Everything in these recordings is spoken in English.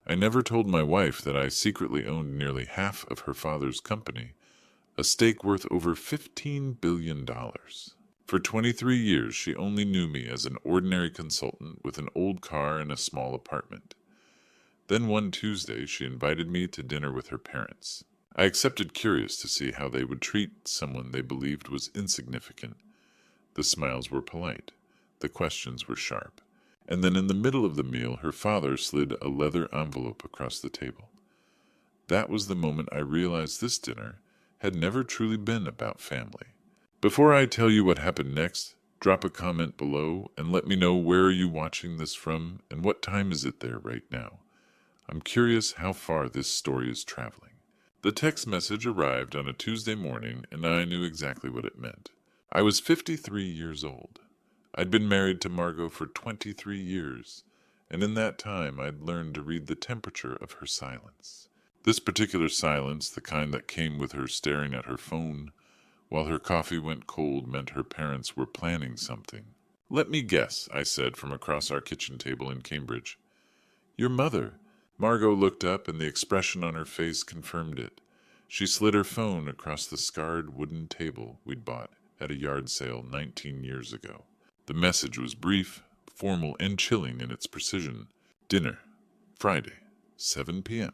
I never told my wife that I secretly owned nearly half of her father's company, a stake worth over $15 billion. For 23 years, she only knew me as an ordinary consultant with an old car and a small apartment. Then one Tuesday, she invited me to dinner with her parents. I accepted, curious to see how they would treat someone they believed was insignificant. The smiles were polite. The questions were sharp. And then in the middle of the meal, her father slid a leather envelope across the table. That was the moment I realized this dinner had never truly been about family. Before I tell you what happened next, drop a comment below and let me know where are you watching this from and what time is it there right now. I'm curious how far this story is traveling. The text message arrived on a Tuesday morning and I knew exactly what it meant. I was 53 years old. I'd been married to Margot for 23 years, and in that time I'd learned to read the temperature of her silence. This particular silence, the kind that came with her staring at her phone while her coffee went cold, meant her parents were planning something. "Let me guess," I said from across our kitchen table in Cambridge. "Your mother." Margot looked up, and the expression on her face confirmed it. She slid her phone across the scarred wooden table we'd bought at a yard sale 19 years ago. The message was brief, formal, and chilling in its precision. "Dinner, Friday, 7 p.m.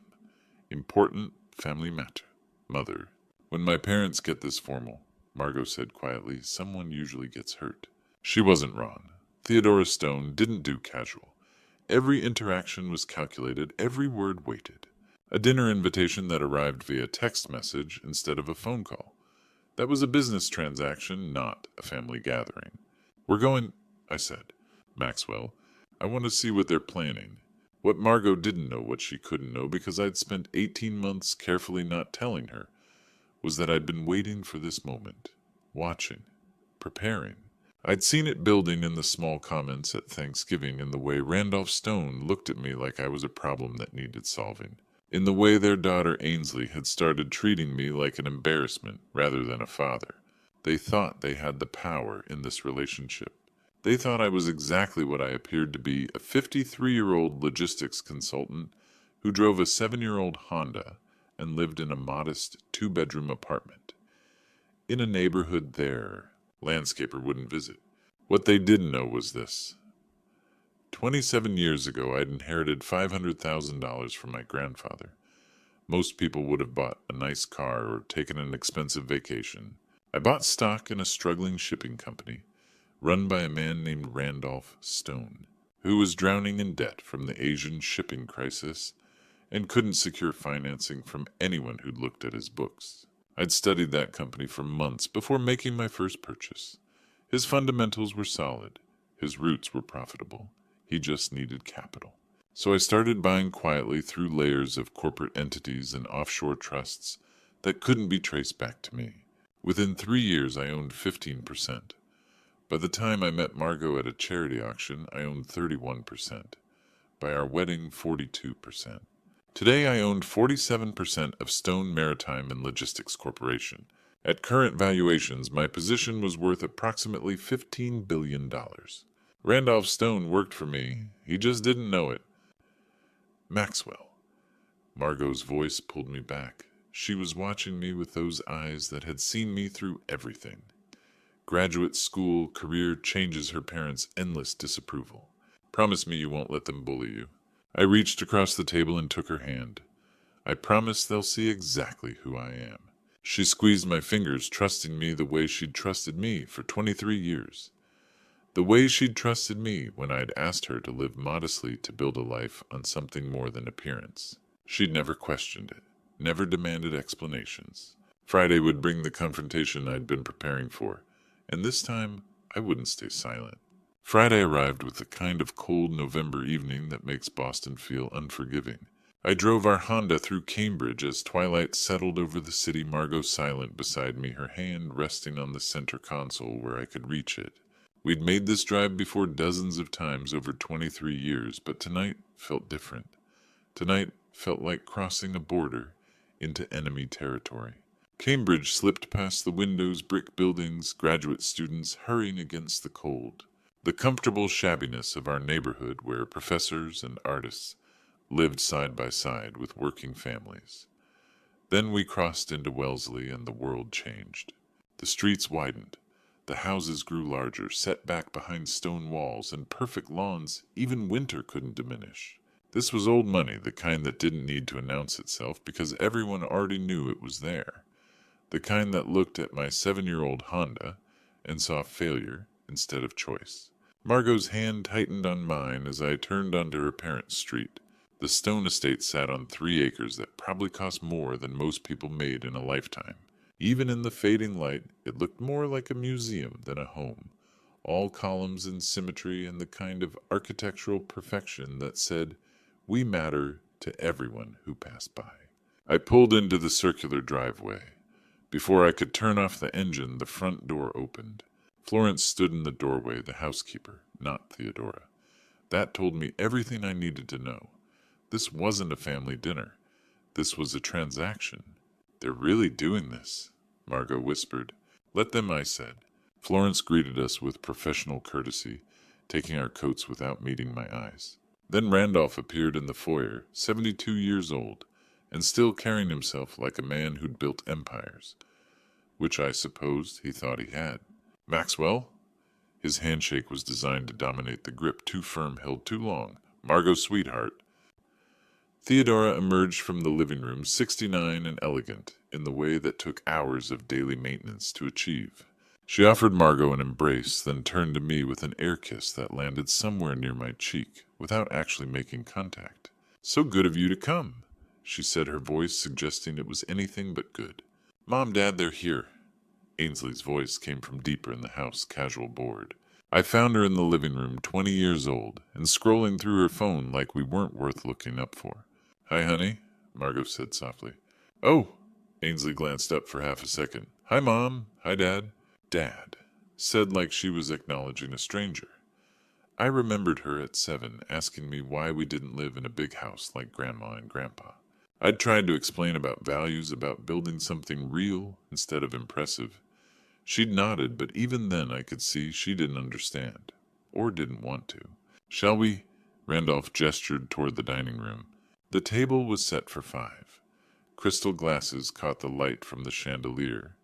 Important family matter. Mother." When my parents get this formal, Margot said quietly, someone usually gets hurt. She wasn't wrong. Theodora Stone didn't do casual. Every interaction was calculated, every word weighted. A dinner invitation that arrived via text message instead of a phone call. That was a business transaction, not a family gathering. "We're going," I said. "Maxwell, I want to see what they're planning." What Margot didn't know, what she couldn't know, because I'd spent 18 months carefully not telling her, was that I'd been waiting for this moment, watching, preparing. I'd seen it building in the small comments at Thanksgiving, in the way Randolph Stone looked at me like I was a problem that needed solving, in the way their daughter Ainsley had started treating me like an embarrassment rather than a father. They thought they had the power in this relationship. They thought I was exactly what I appeared to be, a 53-year-old logistics consultant who drove a 7-year-old Honda and lived in a modest 2-bedroom apartment in a neighborhood their landscaper wouldn't visit. What they didn't know was this. 27 years ago, I'd inherited $500,000 from my grandfather. Most people would have bought a nice car or taken an expensive vacation. I bought stock in a struggling shipping company, run by a man named Randolph Stone, who was drowning in debt from the Asian shipping crisis and couldn't secure financing from anyone who'd looked at his books. I'd studied that company for months before making my first purchase. His fundamentals were solid. His roots were profitable. He just needed capital. So I started buying quietly through layers of corporate entities and offshore trusts that couldn't be traced back to me. Within 3 years, I owned 15%. By the time I met Margot at a charity auction, I owned 31%. By our wedding, 42%. Today, I owned 47% of Stone Maritime and Logistics Corporation. At current valuations, my position was worth approximately $15 billion. Randolph Stone worked for me. He just didn't know it. "Maxwell." Margot's voice pulled me back. She was watching me with those eyes that had seen me through everything. Graduate school, career, changes, her parents' endless disapproval. "Promise me you won't let them bully you." I reached across the table and took her hand. "I promise they'll see exactly who I am." She squeezed my fingers, trusting me the way she'd trusted me for 23 years. The way she'd trusted me when I'd asked her to live modestly to build a life on something more than appearance. She'd never questioned it, never demanded explanations. Friday would bring the confrontation I'd been preparing for, and this time I wouldn't stay silent. Friday arrived with the kind of cold November evening that makes Boston feel unforgiving. I drove our Honda through Cambridge as twilight settled over the city, Margot silent beside me, her hand resting on the center console where I could reach it. We'd made this drive before dozens of times over 23 years, but tonight felt different. Tonight felt like crossing a border into enemy territory. Cambridge slipped past the windows, brick buildings, graduate students hurrying against the cold. The comfortable shabbiness of our neighborhood where professors and artists lived side by side with working families. Then we crossed into Wellesley and the world changed. The streets widened. The houses grew larger, set back behind stone walls and perfect lawns even winter couldn't diminish. This was old money, the kind that didn't need to announce itself because everyone already knew it was there. The kind that looked at my 7-year-old Honda and saw failure instead of choice. Margot's hand tightened on mine as I turned onto her parents' street. The stone estate sat on 3 acres that probably cost more than most people made in a lifetime. Even in the fading light, it looked more like a museum than a home. All columns in symmetry and the kind of architectural perfection that said, "We matter to everyone who passed by." I pulled into the circular driveway. Before I could turn off the engine, the front door opened. Florence stood in the doorway, the housekeeper, not Theodora. That told me everything I needed to know. This wasn't a family dinner. This was a transaction. "They're really doing this," Margot whispered. "Let them," I said. Florence greeted us with professional courtesy, taking our coats without meeting my eyes. Then Randolph appeared in the foyer, 72 years old, and still carrying himself like a man who'd built empires, which I supposed he thought he had. "Maxwell?" His handshake was designed to dominate the grip too firm held too long. "Margot, sweetheart." Theodora emerged from the living room, 69 and elegant, in the way that took hours of daily maintenance to achieve. She offered Margot an embrace, then turned to me with an air kiss that landed somewhere near my cheek, without actually making contact. "So good of you to come," she said, her voice suggesting it was anything but good. "Mom, Dad, they're here." Ainsley's voice came from deeper in the house, casual bored. I found her in the living room, 20 years old, and scrolling through her phone like we weren't worth looking up for. "Hi, honey," Margot said softly. "Oh," Ainsley glanced up for half a second. "Hi, Mom. Hi, Dad." "Dad," said like she was acknowledging a stranger. I remembered her at 7, asking me why we didn't live in a big house like Grandma and Grandpa. I'd tried to explain about values, about building something real instead of impressive. She'd nodded, but even then I could see she didn't understand, or didn't want to. "Shall we?" Randolph gestured toward the dining room. The table was set for 5. Crystal glasses caught the light from the chandelier.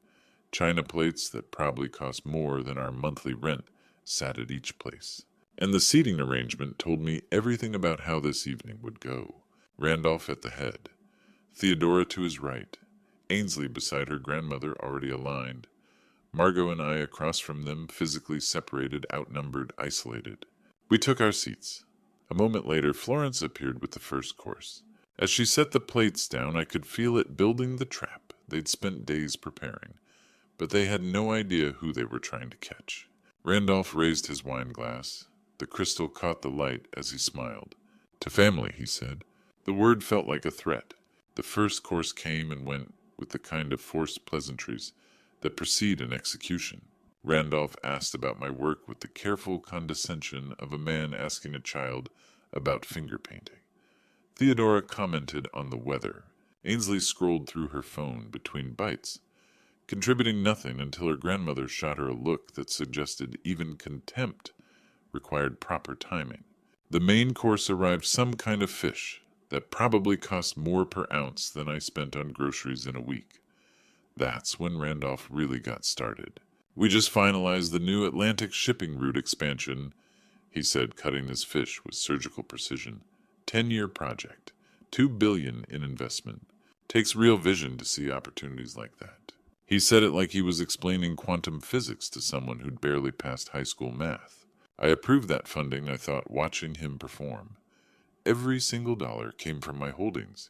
China plates that probably cost more than our monthly rent sat at each place. And the seating arrangement told me everything about how this evening would go. Randolph at the head. Theodora to his right. Ainsley beside her grandmother already aligned. Margot and I across from them, physically separated, outnumbered, isolated. We took our seats. A moment later, Florence appeared with the first course. As she set the plates down, I could feel it building the trap they'd spent days preparing, but they had no idea who they were trying to catch. Randolph raised his wine glass. The crystal caught the light as he smiled. "To family," he said. The word felt like a threat. The first course came and went with the kind of forced pleasantries that precede an execution. Randolph asked about my work with the careful condescension of a man asking a child about finger painting. Theodora commented on the weather. Ainsley scrolled through her phone between bites, contributing nothing until her grandmother shot her a look that suggested even contempt required proper timing. The main course arrived, some kind of fish that probably cost more per ounce than I spent on groceries in a week. That's when Randolph really got started. "We just finalized the new Atlantic shipping route expansion," he said, cutting his fish with surgical precision. 10-year project. $2 billion in investment. Takes real vision to see opportunities like that. He said it like he was explaining quantum physics to someone who'd barely passed high school math. I approved that funding, I thought, watching him perform. Every single dollar came from my holdings.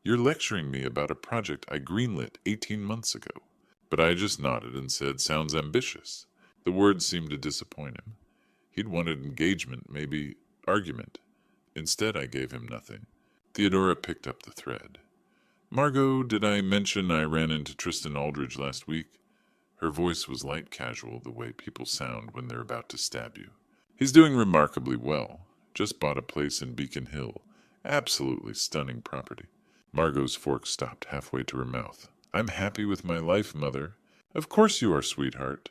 "You're lecturing me about a project I greenlit 18 months ago." But I just nodded and said, "Sounds ambitious." The words seemed to disappoint him. He'd wanted engagement, maybe argument. Instead, I gave him nothing. Theodora picked up the thread. "Margot, did I mention I ran into Tristan Aldridge last week?" Her voice was light casual, the way people sound when they're about to stab you. "He's doing remarkably well. Just bought a place in Beacon Hill. Absolutely stunning property." Margot's fork stopped halfway to her mouth. "I'm happy with my life, Mother." "Of course you are, sweetheart."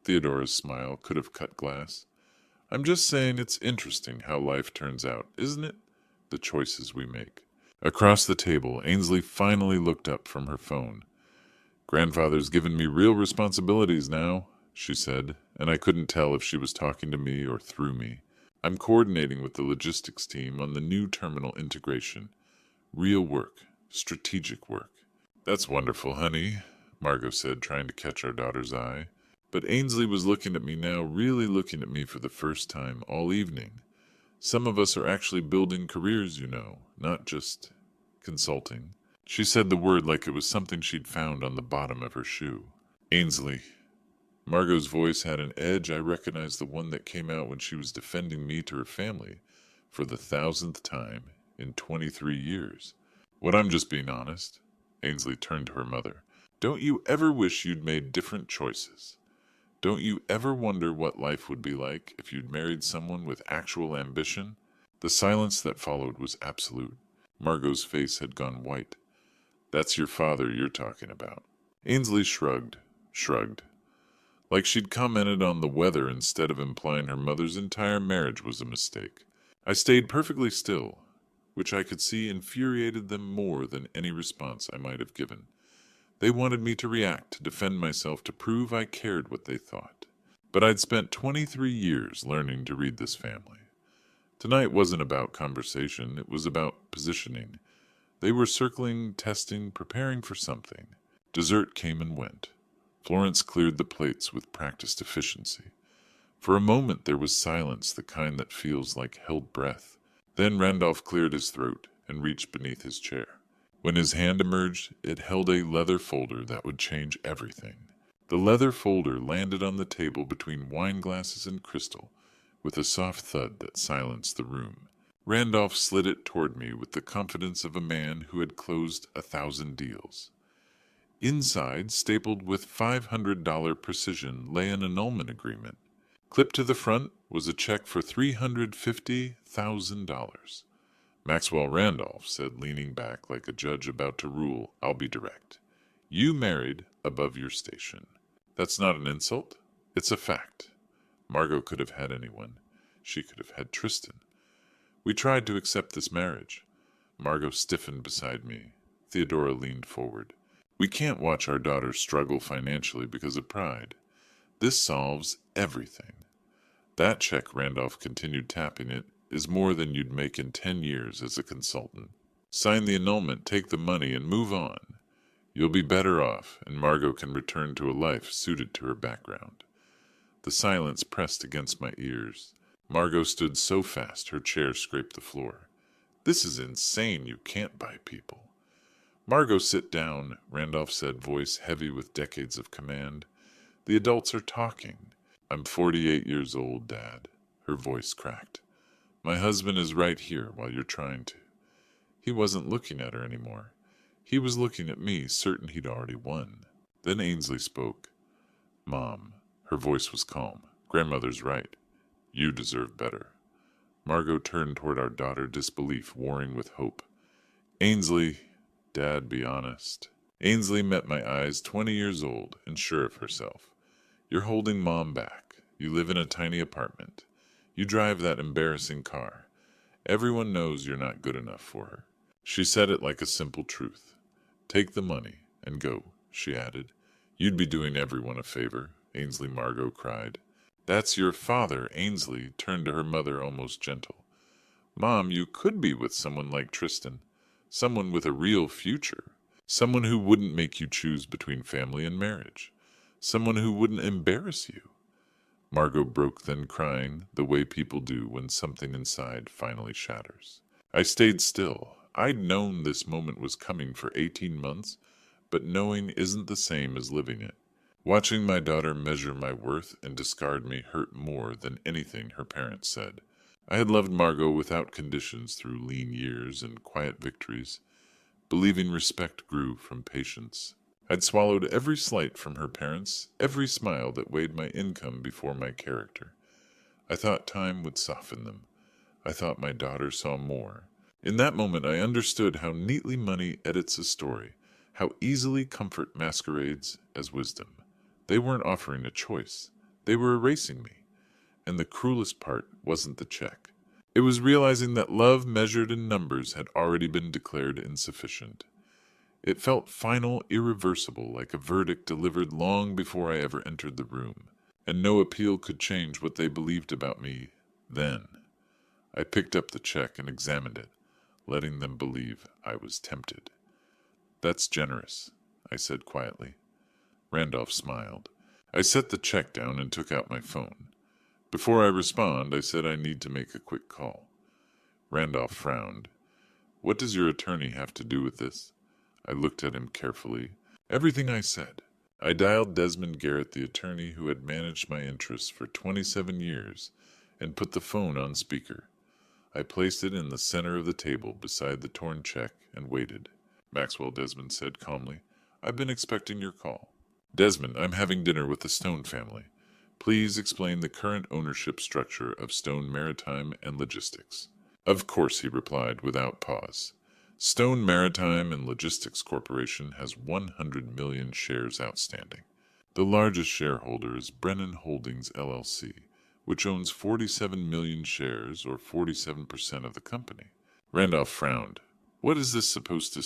Theodora's smile could have cut glass. "I'm just saying it's interesting how life turns out, isn't it? the choices we make. Across the table, Ainsley finally looked up from her phone. "Grandfather's given me real responsibilities now," she said, and I couldn't tell if she was talking to me or through me. "I'm coordinating with the logistics team on the new terminal integration. Real work, strategic work." "That's wonderful, honey," Margot said, trying to catch our daughter's eye. But Ainsley was looking at me now, really looking at me for the first time all evening. "Some of us are actually building careers, you know, not just consulting." She said the word like it was something she'd found on the bottom of her shoe. "Ainsley." Margot's voice had an edge. I recognized the one that came out when she was defending me to her family for the 1,000th time in 23 years. "What, I'm just being honest." Ainsley turned to her mother. "Don't you ever wish you'd made different choices? Don't you ever wonder what life would be like if you'd married someone with actual ambition?" The silence that followed was absolute. Margot's face had gone white. "That's your father you're talking about." Ainsley shrugged. Like she'd commented on the weather instead of implying her mother's entire marriage was a mistake. I stayed perfectly still, which I could see infuriated them more than any response I might have given. They wanted me to react, to defend myself, to prove I cared what they thought. But I'd spent 23 years learning to read this family. Tonight wasn't about conversation, it was about positioning. They were circling, testing, preparing for something. Dessert came and went. Florence cleared the plates with practiced efficiency. For a moment there was silence, the kind that feels like held breath. Then Randolph cleared his throat and reached beneath his chair. When his hand emerged, it held a leather folder that would change everything. The leather folder landed on the table between wine glasses and crystal, with a soft thud that silenced the room. Randolph slid it toward me with the confidence of a man who had closed 1,000 deals. Inside, stapled with $500 precision, lay an annulment agreement. Clipped to the front was a check for $350,000. Maxwell Randolph said, leaning back like a judge about to rule, "I'll be direct. You married above your station. That's not an insult. It's a fact. Margot could have had anyone. She could have had Tristan. We tried to accept this marriage." Margot stiffened beside me. Theodora leaned forward. "We can't watch our daughter struggle financially because of pride. This solves everything. That check," Randolph continued, tapping it, "is more than you'd make in 10 years as a consultant. Sign the annulment, take the money, and move on. You'll be better off, and Margot can return to a life suited to her background." The silence pressed against my ears. Margot stood so fast her chair scraped the floor. "This is insane. You can't buy people." "Margot, sit down," Randolph said, voice heavy with decades of command. "The adults are talking." "I'm 48 years old, Dad." Her voice cracked. "My husband is right here while you're trying to." He wasn't looking at her anymore. He was looking at me, certain he'd already won. Then Ainsley spoke. "Mom." Her voice was calm. "Grandmother's right. You deserve better." Margot turned toward our daughter, disbelief warring with hope. "Ainsley." "Dad, be honest." Ainsley met my eyes, 20 years old and sure of herself. "You're holding Mom back. You live in a tiny apartment. You drive that embarrassing car. Everyone knows you're not good enough for her." She said it like a simple truth. "Take the money and go," she added. "You'd be doing everyone a favor," Ainsley Margot cried. "That's your father." Ainsley turned to her mother, almost gentle. "Mom, you could be with someone like Tristan. Someone with a real future. Someone who wouldn't make you choose between family and marriage. Someone who wouldn't embarrass you." Margot broke, then crying, the way people do when something inside finally shatters. I stayed still. I'd known this moment was coming for 18 months, but knowing isn't the same as living it. Watching my daughter measure my worth and discard me hurt more than anything her parents said. I had loved Margot without conditions through lean years and quiet victories. Believing respect grew from patience. I'd swallowed every slight from her parents, every smile that weighed my income before my character. I thought time would soften them. I thought my daughter saw more. In that moment I understood how neatly money edits a story, how easily comfort masquerades as wisdom. They weren't offering a choice. They were erasing me. And the cruelest part wasn't the check. It was realizing that love measured in numbers had already been declared insufficient. It felt final, irreversible, like a verdict delivered long before I ever entered the room, and no appeal could change what they believed about me then. I picked up the check and examined it, letting them believe I was tempted. "That's generous," I said quietly. Randolph smiled. I set the check down and took out my phone. Before I respond, I said I need to make a quick call. Randolph frowned. "What does your attorney have to do with this?" I looked at him carefully. "Everything I said." I dialed Desmond Garrett, the attorney who had managed my interests for 27 years, and put the phone on speaker. I placed it in the center of the table beside the torn check and waited. "Maxwell," Desmond said calmly, "I've been expecting your call." "Desmond, I'm having dinner with the Stone family. Please explain the current ownership structure of Stone Maritime and Logistics." "Of course," he replied without pause. "Stone Maritime and Logistics Corporation has 100 million shares outstanding. The largest shareholder is Brennan Holdings, LLC, which owns 47 million shares, or 47% of the company." Randolph frowned. "What is this supposed to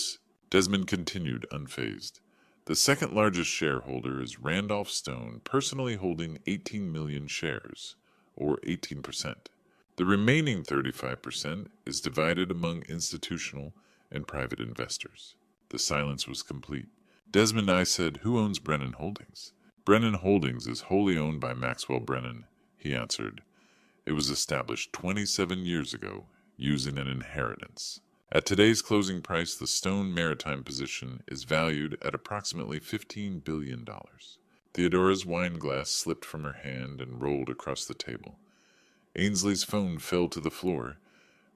Desmond continued, unfazed. "The second largest shareholder is Randolph Stone, personally holding 18 million shares, or 18%. The remaining 35% is divided among institutional and private investors." The silence was complete. "Desmond," I said, "who owns Brennan Holdings?" "Brennan Holdings is wholly owned by Maxwell Brennan," he answered. "It was established 27 years ago, using an inheritance. At today's closing price, the Stone Maritime position is valued at approximately $15 billion. Theodora's wine glass slipped from her hand and rolled across the table. Ainsley's phone fell to the floor.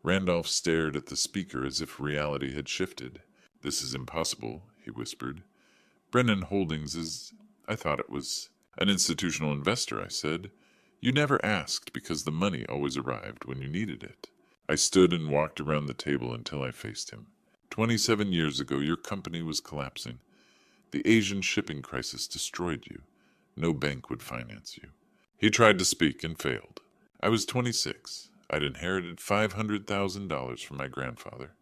Randolph stared at the speaker as if reality had shifted. "This is impossible," he whispered. "Brennan Holdings is—" "I thought it was an institutional investor," I said. "You never asked because the money always arrived when you needed it." I stood and walked around the table until I faced him. 27 years ago, your company was collapsing. The Asian shipping crisis destroyed you. No bank would finance you. He tried to speak and failed. I was 26. I'd inherited $500,000 from my grandfather.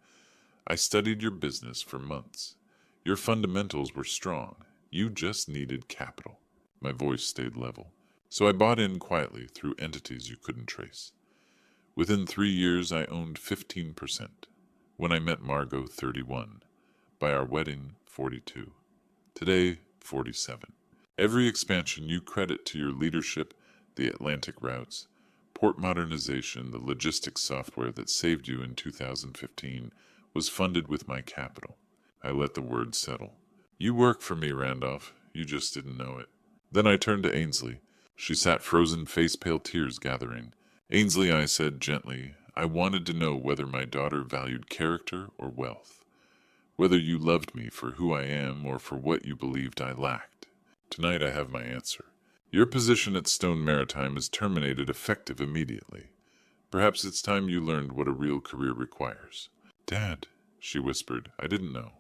I studied your business for months. Your fundamentals were strong. You just needed capital. My voice stayed level. So I bought in quietly through entities you couldn't trace. Within 3 years, I owned 15%. When I met Margot, 31. By our wedding, 42. Today, 47. Every expansion you credit to your leadership, the Atlantic routes, port modernization, the logistics software that saved you in 2015, was funded with my capital. I let the words settle. You work for me, Randolph. You just didn't know it. Then I turned to Ainsley. She sat frozen, face-pale, tears gathering. "Ainsley," I said gently, "I wanted to know whether my daughter valued character or wealth. Whether you loved me for who I am or for what you believed I lacked. Tonight I have my answer. Your position at Stone Maritime is terminated effective immediately. Perhaps it's time you learned what a real career requires." "Dad," she whispered, "I didn't know."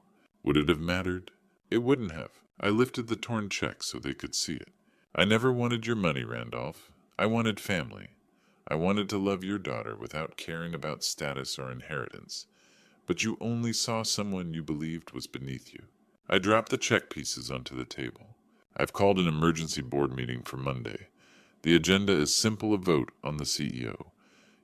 "Would it have mattered?" "It wouldn't have. I lifted the torn check so they could see it. I never wanted your money, Randolph. I wanted family. I wanted to love your daughter without caring about status or inheritance. But you only saw someone you believed was beneath you." I dropped the check pieces onto the table. "I've called an emergency board meeting for Monday. The agenda is simple: a vote on the CEO.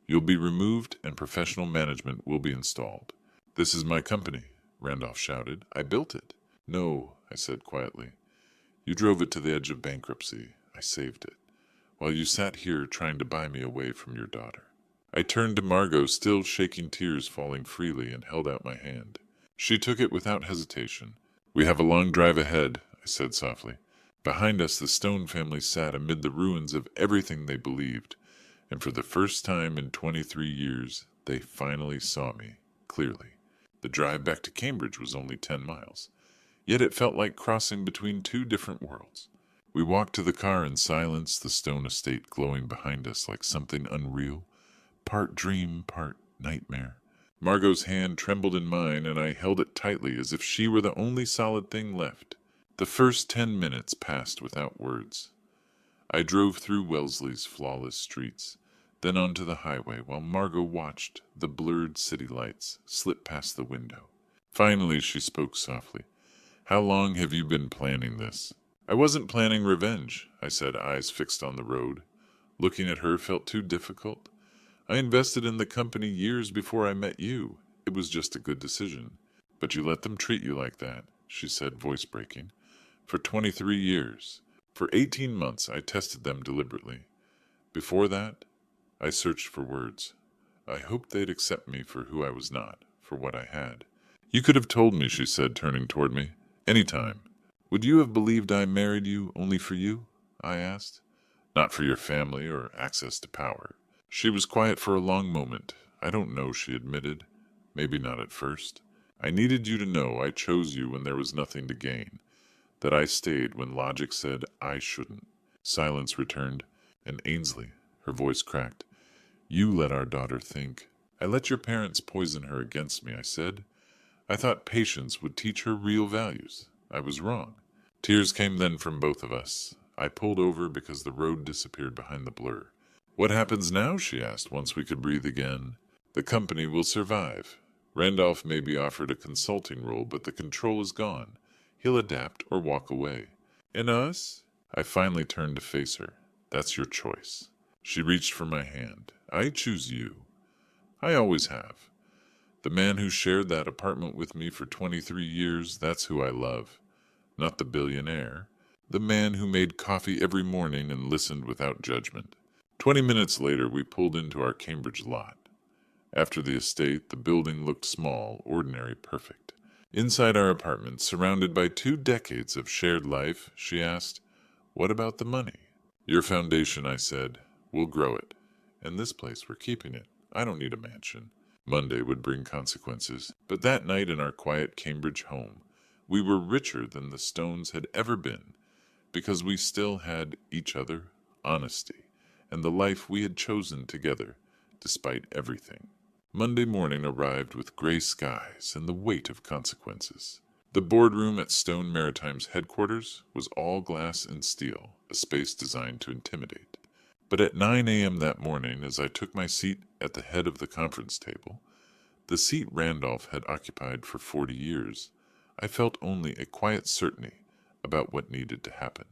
You'll be removed and professional management will be installed." "This is my company," Randolph shouted. "I built it." "No," I said quietly. "You drove it to the edge of bankruptcy. I saved it, while you sat here trying to buy me away from your daughter." I turned to Margot, still shaking, tears falling freely, and held out my hand. She took it without hesitation. "We have a long drive ahead," I said softly. Behind us, the Stone family sat amid the ruins of everything they believed, and for the first time in 23 years, they finally saw me, clearly. The drive back to Cambridge was only 10 miles, yet it felt like crossing between two different worlds. We walked to the car in silence, the Stone estate glowing behind us like something unreal, part dream, part nightmare. Margot's hand trembled in mine, and I held it tightly as if she were the only solid thing left. The first 10 minutes passed without words. I drove through Wellesley's flawless streets, then onto the highway while Margot watched the blurred city lights slip past the window. Finally, she spoke softly. How long have you been planning this? I wasn't planning revenge, I said, eyes fixed on the road. Looking at her felt too difficult. I invested in the company years before I met you. It was just a good decision. But you let them treat you like that, she said, voice breaking. For 23 years. For 18 months, I tested them deliberately. Before that, I searched for words. I hoped they'd accept me for who I was not, for what I had. You could have told me, she said, turning toward me. Any time. Would you have believed I married you only for you? I asked. Not for your family or access to power. She was quiet for a long moment. I don't know, she admitted. Maybe not at first. I needed you to know I chose you when there was nothing to gain. That I stayed when logic said I shouldn't. Silence returned, and Ainsley, her voice cracked. You let our daughter think. I let your parents poison her against me, I said. I thought patience would teach her real values. I was wrong. Tears came then from both of us. I pulled over because the road disappeared behind the blur. What happens now, she asked, once we could breathe again. The company will survive. Randolph may be offered a consulting role, but the control is gone. He'll adapt or walk away. And us? I finally turned to face her. That's your choice. She reached for my hand. I choose you. I always have. The man who shared that apartment with me for 23 years, that's who I love. Not the billionaire. The man who made coffee every morning and listened without judgment. 20 minutes later, we pulled into our Cambridge lot. After the estate, the building looked small, ordinary, perfect. Inside our apartment, surrounded by 2 decades of shared life, she asked, What about the money? Your foundation, I said. We'll grow it. And this place, we're keeping it. I don't need a mansion. Monday would bring consequences. But that night in our quiet Cambridge home, we were richer than the Stones had ever been, because we still had each other, honesty, and the life we had chosen together, despite everything. Monday morning arrived with gray skies and the weight of consequences. The boardroom at Stone Maritime's headquarters was all glass and steel, a space designed to intimidate. But at 9 a.m. that morning, as I took my seat at the head of the conference table, the seat Randolph had occupied for 40 years, I felt only a quiet certainty about what needed to happen.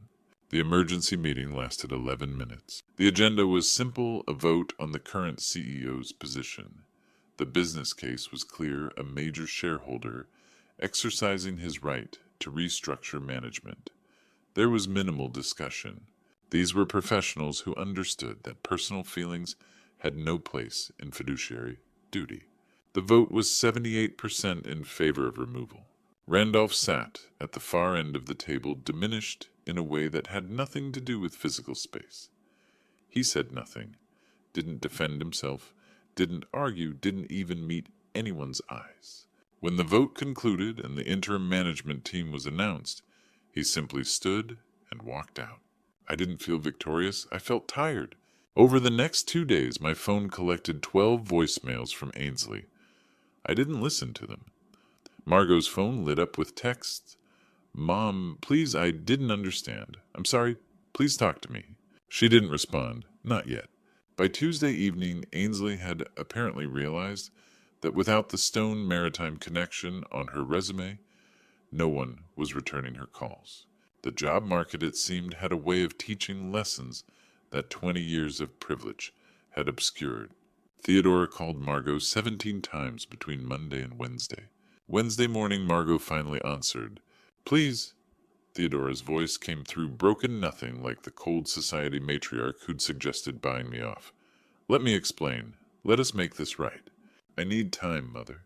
The emergency meeting lasted 11 minutes. The agenda was simple, a vote on the current CEO's position. The business case was clear, a major shareholder exercising his right to restructure management. There was minimal discussion. These were professionals who understood that personal feelings had no place in fiduciary duty. The vote was 78% in favor of removal. Randolph sat at the far end of the table, diminished in a way that had nothing to do with physical space. He said nothing, didn't defend himself, didn't argue, didn't even meet anyone's eyes. When the vote concluded and the interim management team was announced, he simply stood and walked out. I didn't feel victorious. I felt tired. Over the next 2 days, my phone collected 12 voicemails from Ainsley. I didn't listen to them. Margot's phone lit up with texts. Mom, please, I didn't understand. I'm sorry. Please talk to me. She didn't respond. Not yet. By Tuesday evening, Ainsley had apparently realized that without the Stone Maritime connection on her resume, no one was returning her calls. The job market, it seemed, had a way of teaching lessons that 20 years of privilege had obscured. Theodora called Margot 17 times between Monday and Wednesday. Wednesday morning, Margot finally answered. Please. Theodora's voice came through broken nothing like the cold society matriarch who'd suggested buying me off. Let me explain. Let us make this right. I need time, Mother,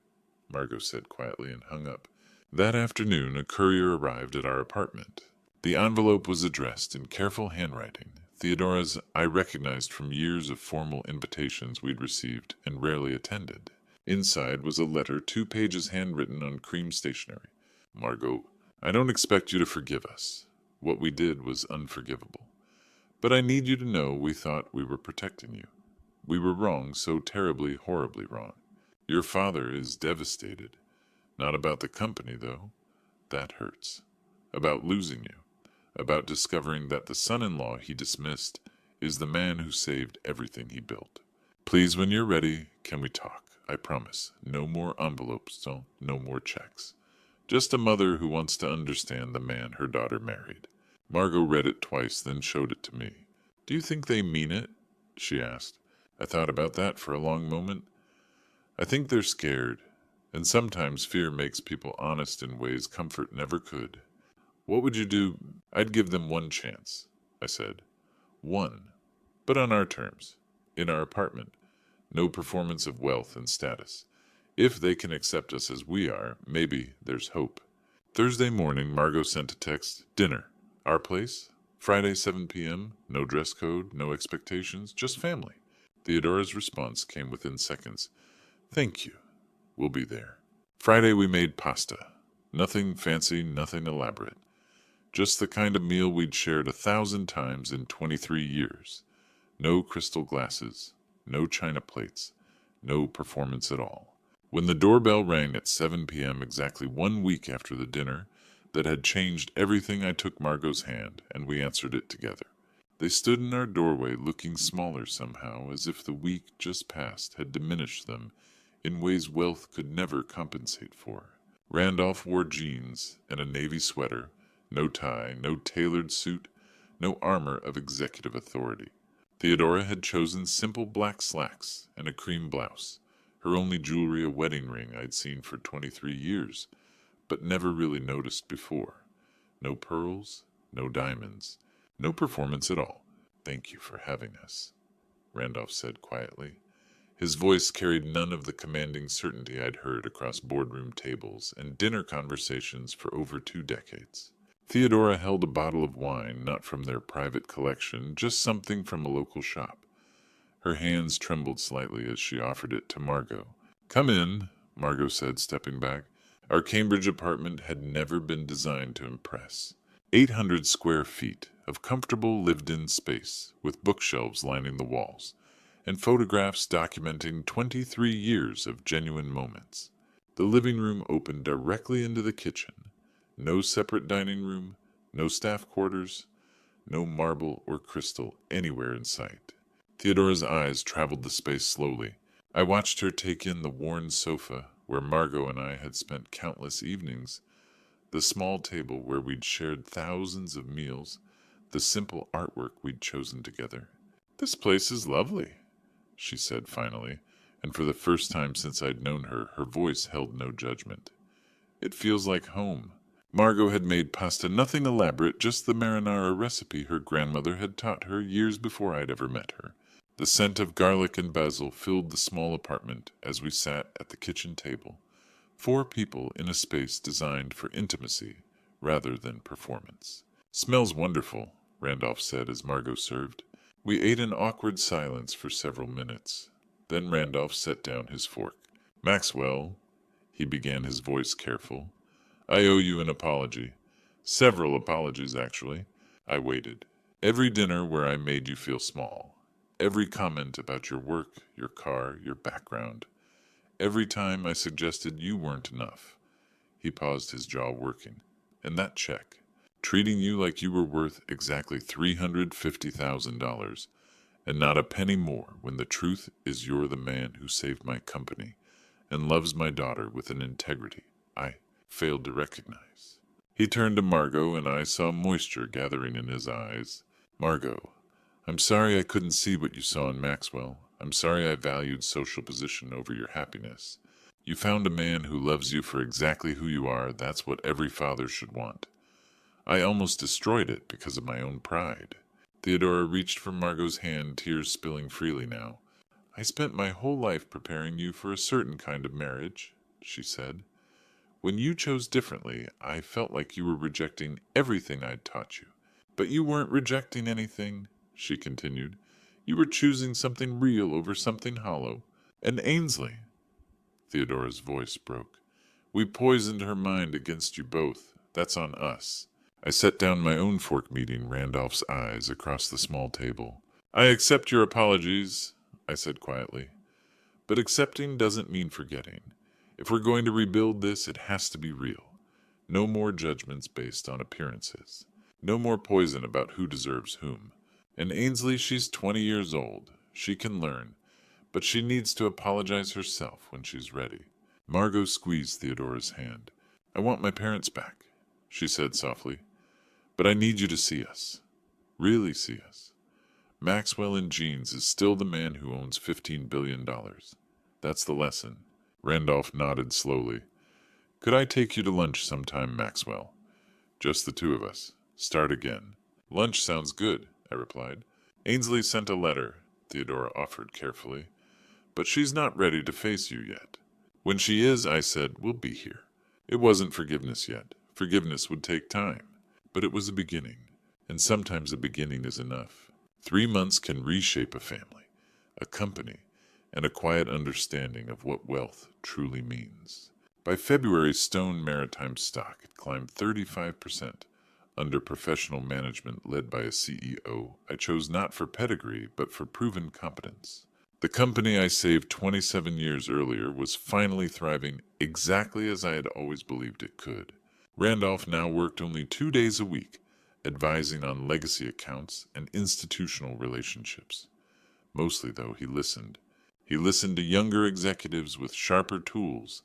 Margot said quietly and hung up. That afternoon, a courier arrived at our apartment. The envelope was addressed in careful handwriting, Theodora's I recognized from years of formal invitations we'd received and rarely attended. Inside was a letter, 2 pages handwritten on cream stationery. Margot, I don't expect you to forgive us. What we did was unforgivable. But I need you to know we thought we were protecting you. We were wrong, so terribly, horribly wrong. Your father is devastated. Not about the company, though. That hurts. About losing you. About discovering that the son-in-law he dismissed is the man who saved everything he built. Please, when you're ready, can we talk? I promise. No more envelopes, so no more checks. Just a mother who wants to understand the man her daughter married. Margot read it twice, then showed it to me. Do you think they mean it? She asked. I thought about that for a long moment. I think they're scared, and sometimes fear makes people honest in ways comfort never could. What would you do? I'd give them one chance, I said. One. But on our terms. In our apartment. No performance of wealth and status. If they can accept us as we are, maybe there's hope. Thursday morning, Margot sent a text. Dinner. Our place? Friday, 7 p.m. No dress code, no expectations, just family. Theodora's response came within seconds. Thank you. We'll be there. Friday we made pasta. Nothing fancy, nothing elaborate. Just the kind of meal we'd shared 1,000 times in 23 years. No crystal glasses, no china plates, no performance at all. When the doorbell rang at 7 p.m. exactly 1 week after the dinner that had changed everything, I took Margot's hand, and we answered it together. They stood in our doorway looking smaller somehow, as if the week just past had diminished them in ways wealth could never compensate for. Randolph wore jeans and a navy sweater, no tie, no tailored suit, no armor of executive authority. Theodora had chosen simple black slacks and a cream blouse, her only jewelry a wedding ring I'd seen for 23 years, but never really noticed before. No pearls, no diamonds, no performance at all. Thank you for having us, Randolph said quietly. His voice carried none of the commanding certainty I'd heard across boardroom tables and dinner conversations for over 2 decades. Theodora held a bottle of wine, not from their private collection, just something from a local shop. Her hands trembled slightly as she offered it to Margot. Come in, Margot said, stepping back. Our Cambridge apartment had never been designed to impress. 800 square feet of comfortable lived-in space, with bookshelves lining the walls, and photographs documenting 23 years of genuine moments. The living room opened directly into the kitchen. No separate dining room, no staff quarters, no marble or crystal anywhere in sight. Theodora's eyes traveled the space slowly. I watched her take in the worn sofa where Margot and I had spent countless evenings, the small table where we'd shared thousands of meals, the simple artwork we'd chosen together. This place is lovely, she said finally, and for the first time since I'd known her, her voice held no judgment. It feels like home. Margot had made pasta, nothing elaborate, just the marinara recipe her grandmother had taught her years before I'd ever met her. The scent of garlic and basil filled the small apartment as we sat at the kitchen table, 4 people in a space designed for intimacy rather than performance. Smells wonderful, Randolph said as Margot served. We ate in awkward silence for several minutes. Then Randolph set down his fork. Maxwell, he began, his voice careful, I owe you an apology. Several apologies, actually. I waited. Every dinner where I made you feel small. Every comment about your work, your car, your background. Every time I suggested you weren't enough. He paused, his jaw working. And that check. Treating you like you were worth exactly $350,000, and not a penny more, when the truth is you're the man who saved my company and loves my daughter with an integrity I failed to recognize. He turned to Margot, and I saw moisture gathering in his eyes. Margot, I'm sorry I couldn't see what you saw in Maxwell. I'm sorry I valued social position over your happiness. You found a man who loves you for exactly who you are. That's what every father should want. I almost destroyed it because of my own pride. Theodora reached for Margot's hand, tears spilling freely now. I spent my whole life preparing you for a certain kind of marriage, she said. When you chose differently, I felt like you were rejecting everything I'd taught you. But you weren't rejecting anything, she continued. You were choosing something real over something hollow. And Ainsley, Theodora's voice broke. We poisoned her mind against you both. That's on us. I set down my own fork, meeting Randolph's eyes across the small table. I accept your apologies, I said quietly. But accepting doesn't mean forgetting. If we're going to rebuild this, it has to be real. No more judgments based on appearances. No more poison about who deserves whom. And Ainsley, she's 20 years old. She can learn. but she needs to apologize herself when she's ready. Margot squeezed Theodora's hand. I want my parents back, she said softly, but I need you to see us. Really see us. Maxwell in jeans is still the man who owns $15 billion. That's the lesson. Randolph nodded slowly. Could I take you to lunch sometime, Maxwell? Just the two of us. Start again. Lunch sounds good, I replied. Ainsley sent a letter, Theodora offered carefully, but she's not ready to face you yet. When she is, I said, we'll be here. It wasn't forgiveness yet. Forgiveness would take time, but it was a beginning, and sometimes a beginning is enough. 3 months can reshape a family, a company, and a quiet understanding of what wealth truly means. By February, Stone Maritime stock had climbed 35%. Under professional management led by a CEO I chose not for pedigree, but for proven competence. The company I saved 27 years earlier was finally thriving exactly as I had always believed it could. Randolph now worked only 2 days a week, advising on legacy accounts and institutional relationships. Mostly, though, he listened. He listened to younger executives with sharper tools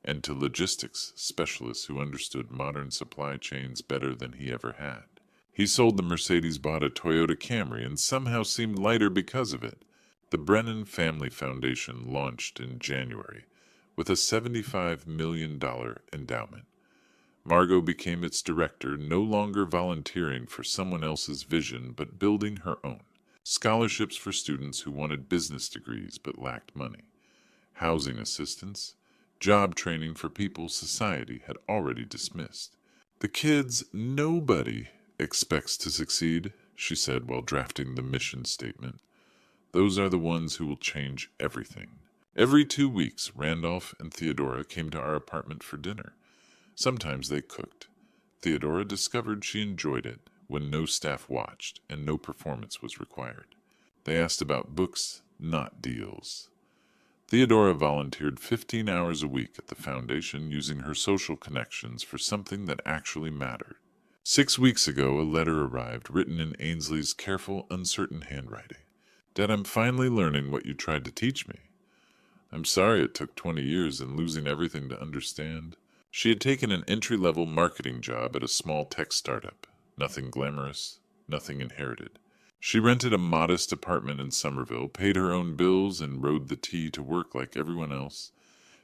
and to logistics specialists who understood modern supply chains better than he ever had. He sold the Mercedes-bought a Toyota Camry and somehow seemed lighter because of it. The Brennan Family Foundation launched in January with a $75 million endowment. Margot became its director, no longer volunteering for someone else's vision, but building her own. Scholarships for students who wanted business degrees but lacked money. Housing assistance. Job training for people society had already dismissed. The kids nobody expects to succeed, she said while drafting the mission statement. Those are the ones who will change everything. Every 2 weeks, Randolph and Theodora came to our apartment for dinner. Sometimes they cooked. Theodora discovered she enjoyed it when no staff watched and no performance was required. They asked about books, not deals. Theodora volunteered 15 hours a week at the foundation using her social connections for something that actually mattered. 6 weeks ago, a letter arrived written in Ainsley's careful, uncertain handwriting. Dad, I'm finally learning what you tried to teach me. I'm sorry it took 20 years and losing everything to understand. She had taken an entry-level marketing job at a small tech startup. Nothing glamorous, nothing inherited. She rented a modest apartment in Somerville, paid her own bills, and rode the T to work like everyone else.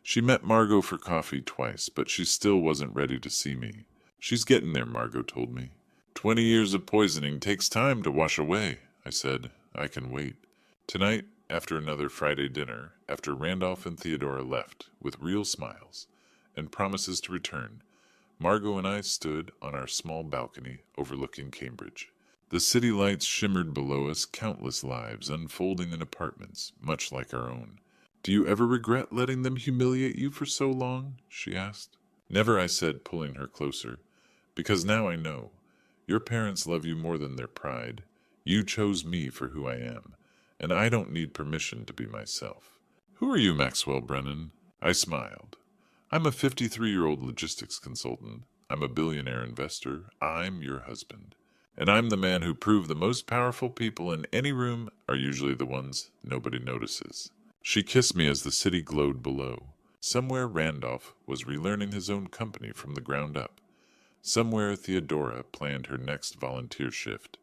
She met Margot for coffee twice, but she still wasn't ready to see me. She's getting there, Margot told me. 20 years of poisoning takes time to wash away, I said. I can wait. Tonight, after another Friday dinner, after Randolph and Theodora left, with real smiles and promises to return, Margot and I stood on our small balcony overlooking Cambridge. The city lights shimmered below us, countless lives unfolding in apartments, much like our own. Do you ever regret letting them humiliate you for so long? She asked. Never, I said, pulling her closer. Because now I know. Your parents love you more than their pride. You chose me for who I am, and I don't need permission to be myself. Who are you, Maxwell Brennan? I smiled. I'm a 53-year-old logistics consultant. I'm a billionaire investor. I'm your husband. And I'm the man who proved the most powerful people in any room are usually the ones nobody notices. She kissed me as the city glowed below. Somewhere Randolph was relearning his own company from the ground up. Somewhere Theodora planned her next volunteer shift.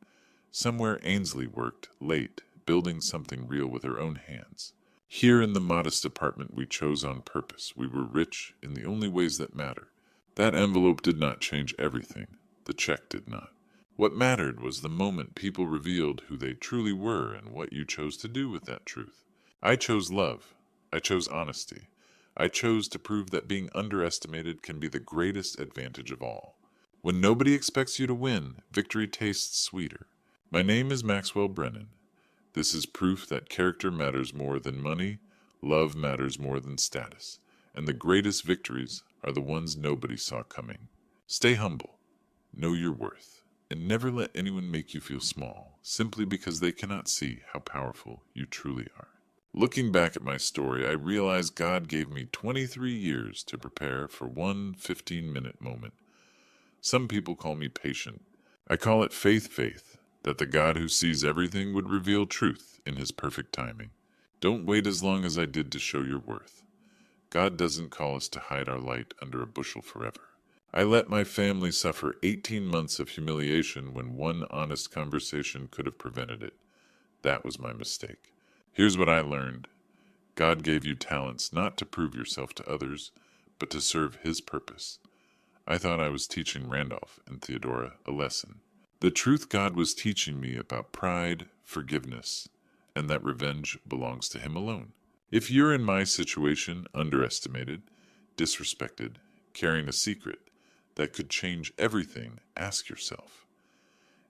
Somewhere Ainsley worked late, building something real with her own hands. Here in the modest apartment we chose on purpose, we were rich in the only ways that matter. That envelope did not change everything. The check did not. What mattered was the moment people revealed who they truly were and what you chose to do with that truth. I chose love. I chose honesty. I chose to prove that being underestimated can be the greatest advantage of all. When nobody expects you to win, victory tastes sweeter. My name is Maxwell Brennan. This is proof that character matters more than money, love matters more than status, and the greatest victories are the ones nobody saw coming. Stay humble. Know your worth. And never let anyone make you feel small, simply because they cannot see how powerful you truly are. Looking back at my story, I realize God gave me 23 years to prepare for one 15-minute moment. Some people call me patient. I call it faith, that the God who sees everything would reveal truth in his perfect timing. Don't wait as long as I did to show your worth. God doesn't call us to hide our light under a bushel forever. I let my family suffer 18 months of humiliation when one honest conversation could have prevented it. That was my mistake. Here's what I learned. God gave you talents not to prove yourself to others, but to serve His purpose. I thought I was teaching Randolph and Theodora a lesson. The truth God was teaching me about pride, forgiveness, and that revenge belongs to Him alone. If you're in my situation, underestimated, disrespected, carrying a secret that could change everything, ask yourself,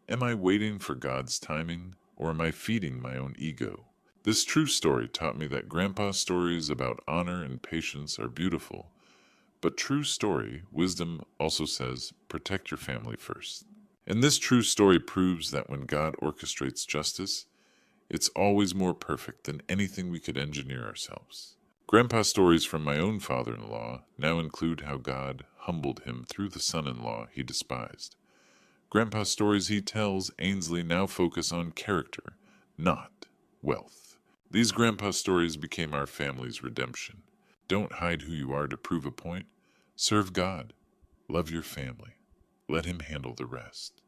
am I waiting for God's timing, or am I feeding my own ego? This true story taught me that Grandpa's stories about honor and patience are beautiful, but true story, wisdom also says, protect your family first. And this true story proves that when God orchestrates justice, it's always more perfect than anything we could engineer ourselves. Grandpa's stories from my own father-in-law now include how God humbled him through the son-in-law he despised. Grandpa's stories he tells Ainsley now focus on character, not wealth. These Grandpa stories became our family's redemption. Don't hide who you are to prove a point. Serve God. Love your family. Let Him handle the rest.